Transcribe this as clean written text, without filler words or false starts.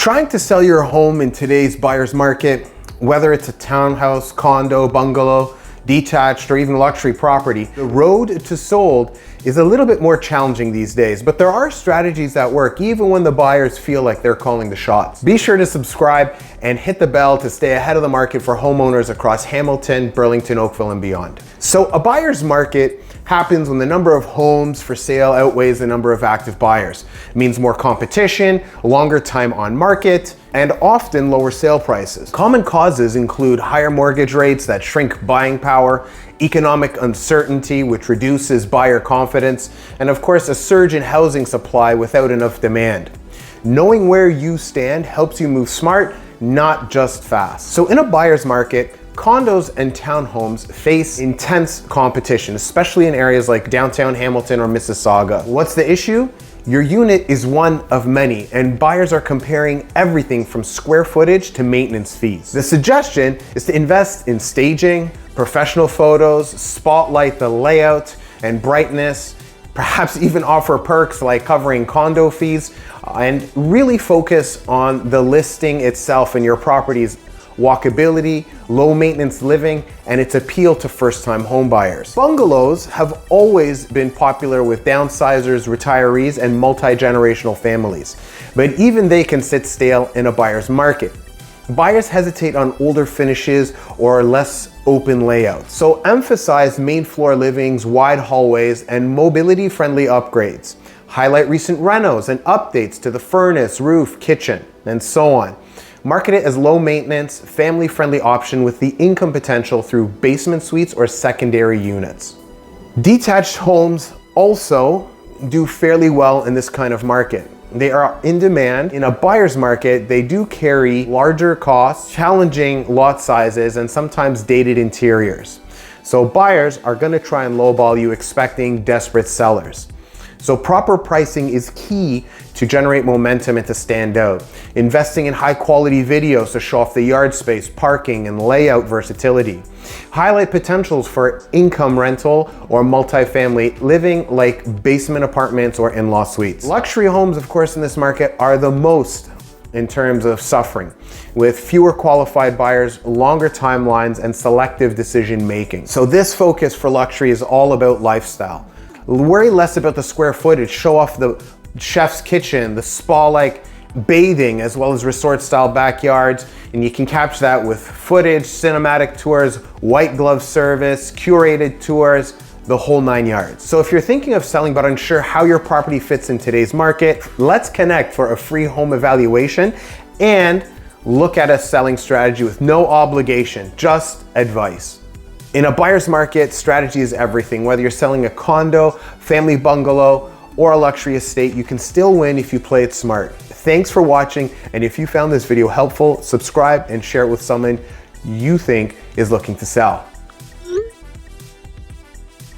Trying to sell your home in today's buyer's market, whether it's a townhouse, condo, bungalow, detached, or even luxury property, the road to sold is a little bit more challenging these days, but there are strategies that work even when the buyers feel like they're calling the shots. Be sure to subscribe and hit the bell to stay ahead of the market for homeowners across Hamilton, Burlington, Oakville, and beyond. So a buyer's market happens when the number of homes for sale outweighs the number of active buyers. It means more competition, longer time on market, and often lower sale prices. Common causes include higher mortgage rates that shrink buying power, economic uncertainty, which reduces buyer confidence, and of course, a surge in housing supply without enough demand. Knowing where you stand helps you move smart, not just fast. So in a buyer's market, condos and townhomes face intense competition, especially in areas like downtown Hamilton or Mississauga. What's the issue? Your unit is one of many, and buyers are comparing everything from square footage to maintenance fees. The suggestion is to invest in staging, professional photos, spotlight the layout and brightness, perhaps even offer perks like covering condo fees, and really focus on the listing itself and your property's walkability, low maintenance living, and its appeal to first-time home buyers. Bungalows have always been popular with downsizers, retirees, and multi-generational families, but even they can sit stale in a buyer's market. Buyers hesitate on older finishes or less open layouts, so emphasize main floor livings, wide hallways, and mobility-friendly upgrades. Highlight recent renos and updates to the furnace, roof, kitchen, and so on. Market it as low maintenance, family-friendly option with the income potential through basement suites or secondary units. Detached homes also do fairly well in this kind of market. They are in demand. In a buyer's market, they do carry larger costs, challenging lot sizes, and sometimes dated interiors. So buyers are gonna try and lowball you expecting desperate sellers. So proper pricing is key to generate momentum and to stand out. Investing in high quality videos to show off the yard space, parking, and layout versatility. Highlight potentials for income rental or multifamily living like basement apartments or in-law suites. Luxury homes, of course, in this market are the most in terms of suffering, with fewer qualified buyers, longer timelines, and selective decision making. So this focus for luxury is all about lifestyle. Worry less about the square footage, show off the chef's kitchen, the spa-like bathing, as well as resort-style backyards, and you can capture that with footage, cinematic tours, white glove service, curated tours, the whole 9 yards. So if you're thinking of selling but unsure how your property fits in today's market, let's connect for a free home evaluation and look at a selling strategy with no obligation, just advice. In a buyer's market, strategy is everything. Whether you're selling a condo, family bungalow, or a luxury estate, you can still win if you play it smart. Thanks for watching, and if you found this video helpful, subscribe and share it with someone you think is looking to sell.